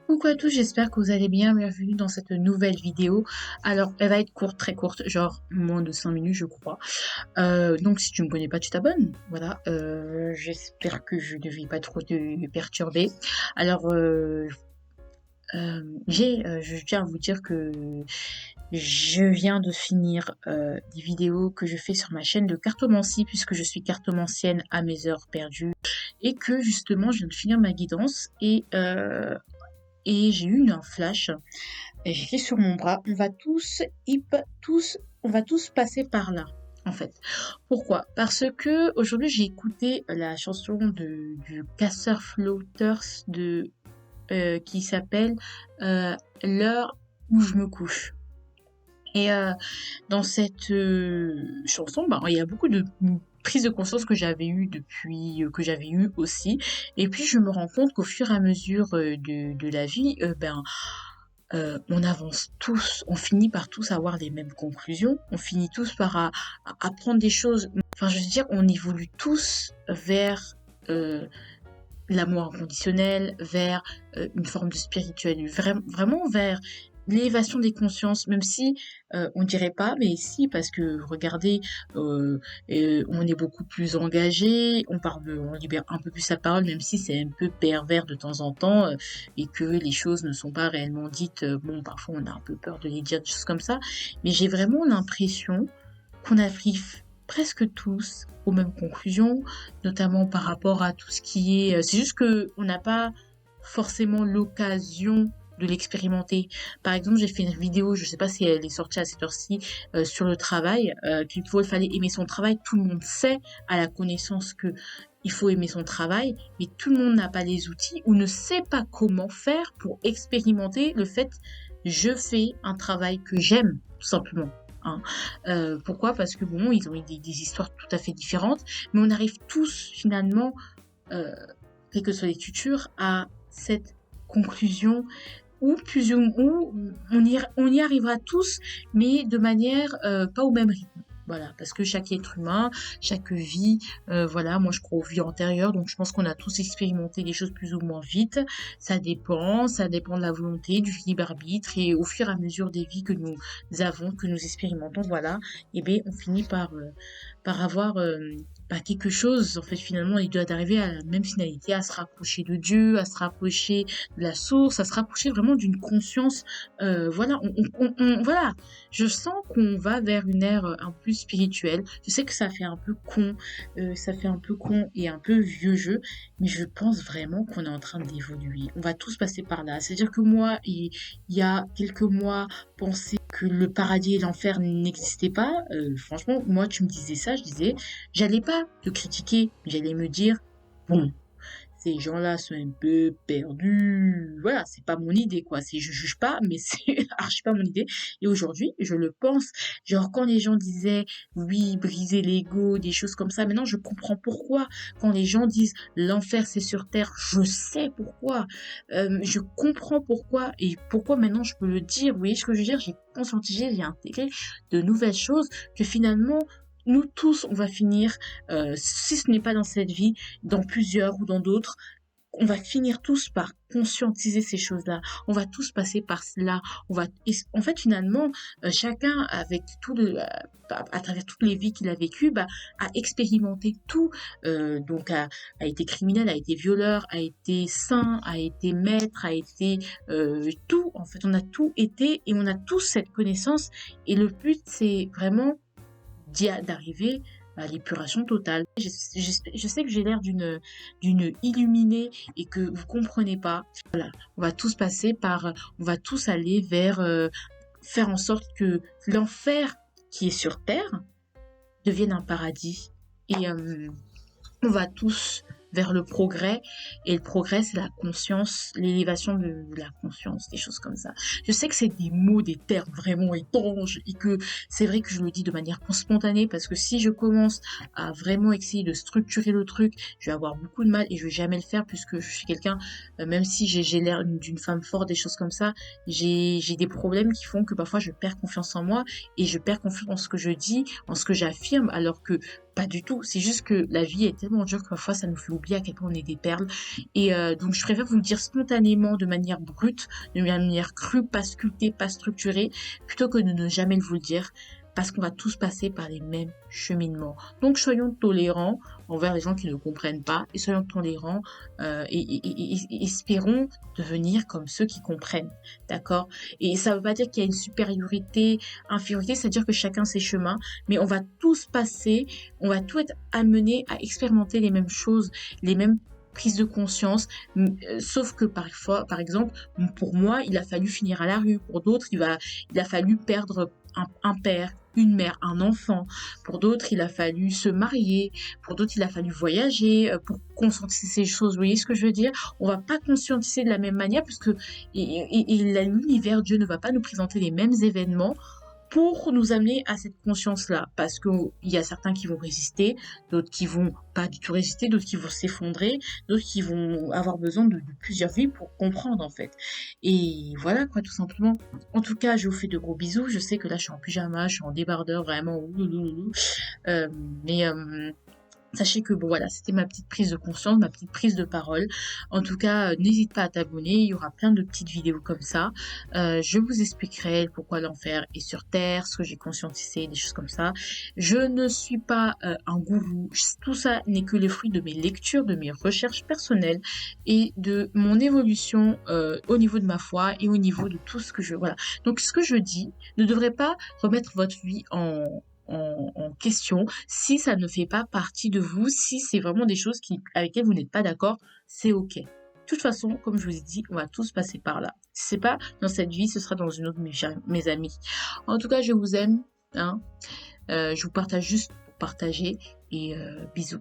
Coucou à tous, j'espère que vous allez bien. Bienvenue dans cette nouvelle vidéo. Alors, elle va être courte, très courte, genre moins de 5 minutes, je crois. Donc, si tu me connais pas, tu t'abonnes. Voilà. J'espère que je ne vais pas trop te perturber. Alors, je tiens à vous dire que je viens de finir des vidéos que je fais sur ma chaîne de cartomancie, puisque je suis cartomancienne à mes heures perdues, et que justement, je viens de finir ma guidance et j'ai eu un flash. Et j'étais sur mon bras. On va tous passer par là, en fait. Pourquoi? Parce que aujourd'hui j'ai écouté la chanson du Casseur Floaters qui s'appelle L'heure où je me couche. Et dans cette chanson, bah, il y a beaucoup de prise de conscience que j'avais eu que j'avais eu aussi. Et puis je me rends compte qu'au fur et à mesure de la vie, on avance tous, on finit par tous avoir les mêmes conclusions, on finit tous par apprendre des choses. Enfin, je veux dire, on évolue tous vers l'amour inconditionnel, vers une forme de spiritualité, vraiment vers l'élévation des consciences, même si on dirait pas, mais si, parce que regardez, on est beaucoup plus engagé, on libère un peu plus sa parole, même si c'est un peu pervers de temps en temps et que les choses ne sont pas réellement dites. Bon, parfois on a un peu peur de les dire, des choses comme ça, mais j'ai vraiment l'impression qu'on arrive presque tous aux mêmes conclusions, notamment par rapport à tout ce qui est... c'est juste que on n'a pas forcément l'occasion de l'expérimenter. Par exemple, j'ai fait une vidéo, je sais pas si elle est sortie à cette heure-ci, sur le travail, qu'il fallait aimer son travail. Tout le monde sait, à la connaissance que il faut aimer son travail, mais tout le monde n'a pas les outils ou ne sait pas comment faire pour expérimenter le fait je fais un travail que j'aime, tout simplement. Hein. Pourquoi? Parce que bon, ils ont eu des histoires tout à fait différentes, mais on arrive tous finalement, euh, quelles que soient les cultures, à cette conclusion ou plus ou on y arrivera tous, mais de manière pas au même rythme. Voilà, parce que chaque être humain, chaque vie, voilà, moi je crois aux vies antérieures, donc je pense qu'on a tous expérimenté des choses plus ou moins vite. Ça dépend de la volonté, du libre arbitre, et au fur et à mesure des vies que nous avons, que nous expérimentons, voilà, et bien on finit par avoir quelque chose, en fait, finalement, il doit arriver à la même finalité, à se rapprocher de Dieu, à se rapprocher de la source, à se rapprocher vraiment d'une conscience. Voilà, voilà, je sens qu'on va vers une ère un peu spirituelle. Je sais que ça fait un peu con, ça fait un peu con et un peu vieux jeu, mais je pense vraiment qu'on est en train d'évoluer. On va tous passer par là. C'est-à-dire que moi, il y a quelques mois, penser que le paradis et l'enfer n'existaient pas, franchement, moi, tu me disais ça, je disais, j'allais pas te critiquer, j'allais me dire, bon, ces gens-là sont un peu perdus. Voilà, c'est pas mon idée, quoi. Je juge pas, mais c'est archi pas mon idée. Et aujourd'hui, je le pense. Genre, quand les gens disaient, oui, briser l'ego, des choses comme ça, maintenant, je comprends pourquoi. Quand les gens disent, l'enfer, c'est sur terre, je sais pourquoi. Je comprends pourquoi. Et pourquoi maintenant, je peux le dire. Vous voyez ce que je veux dire? J'ai conscientisé, j'ai intégré de nouvelles choses que finalement, nous tous, on va finir, si ce n'est pas dans cette vie, dans plusieurs ou dans d'autres, on va finir tous par conscientiser ces choses-là. On va tous passer par cela. En fait, finalement, chacun avec à travers toutes les vies qu'il a vécues, a expérimenté tout. Donc, a été criminel, a été violeur, a été saint, a été maître, a été tout. En fait, on a tout été et on a tous cette connaissance. Et le but, c'est vraiment d'arriver à l'épuration totale. Je sais que j'ai l'air d'une illuminée et que vous comprenez pas. Voilà, on va tous aller vers faire en sorte que l'enfer qui est sur terre devienne un paradis. Et on va tous vers le progrès, et le progrès, c'est la conscience, l'élévation de la conscience, des choses comme ça. Je sais que c'est des mots, des termes vraiment étranges, et que c'est vrai que je le dis de manière spontanée, parce que si je commence à vraiment essayer de structurer le truc, je vais avoir beaucoup de mal, et je vais jamais le faire, puisque je suis quelqu'un, même si j'ai l'air d'une femme forte, des choses comme ça, j'ai des problèmes qui font que parfois je perds confiance en moi, et je perds confiance en ce que je dis, en ce que j'affirme, alors que Pas du tout, c'est juste que la vie est tellement dure que parfois ça nous fait oublier à quel point on est des perles. Et donc je préfère vous le dire spontanément, de manière brute, de manière crue, pas sculptée, pas structurée, plutôt que de ne jamais vous le dire, parce qu'on va tous passer par les mêmes cheminements. Donc soyons tolérants envers les gens qui ne comprennent pas, et soyons tolérants et espérons devenir comme ceux qui comprennent, d'accord? Et ça veut pas dire qu'il y a une supériorité, infériorité, c'est-à-dire que chacun ses chemins, mais on va tous passer, on va tous être amenés à expérimenter les mêmes choses, les mêmes prises de conscience, sauf que parfois, par exemple, pour moi, il a fallu finir à la rue, pour d'autres, il a fallu perdre un père, une mère, un enfant, pour d'autres, il a fallu se marier, pour d'autres, il a fallu voyager, pour conscientiser ces choses, vous voyez ce que je veux dire? On va pas conscientiser de la même manière, puisque l'univers, Dieu ne va pas nous présenter les mêmes événements, pour nous amener à cette conscience-là. Parce qu'il y a certains qui vont résister, d'autres qui vont pas du tout résister, d'autres qui vont s'effondrer, d'autres qui vont avoir besoin de plusieurs vies pour comprendre en fait. Et voilà quoi, tout simplement. En tout cas, je vous fais de gros bisous. Je sais que là, je suis en pyjama, je suis en débardeur, vraiment. Oulouloulou. Euh, mais sachez que bon voilà, c'était ma petite prise de conscience, ma petite prise de parole. En tout cas, n'hésite pas à t'abonner, il y aura plein de petites vidéos comme ça. Je vous expliquerai pourquoi l'enfer est sur Terre, ce que j'ai conscientisé, des choses comme ça. Je ne suis pas un gourou, tout ça n'est que le fruit de mes lectures, de mes recherches personnelles et de mon évolution au niveau de ma foi et au niveau de tout ce que je... Voilà. Donc ce que je dis ne devrait pas remettre votre vie en question. Si ça ne fait pas partie de vous, si c'est vraiment des choses avec lesquelles vous n'êtes pas d'accord, c'est ok. De toute façon, comme je vous ai dit, on va tous passer par là. Si c'est pas dans cette vie, ce sera dans une autre, mes amis. En tout cas, je vous aime. Hein. Je vous partage juste pour partager et bisous.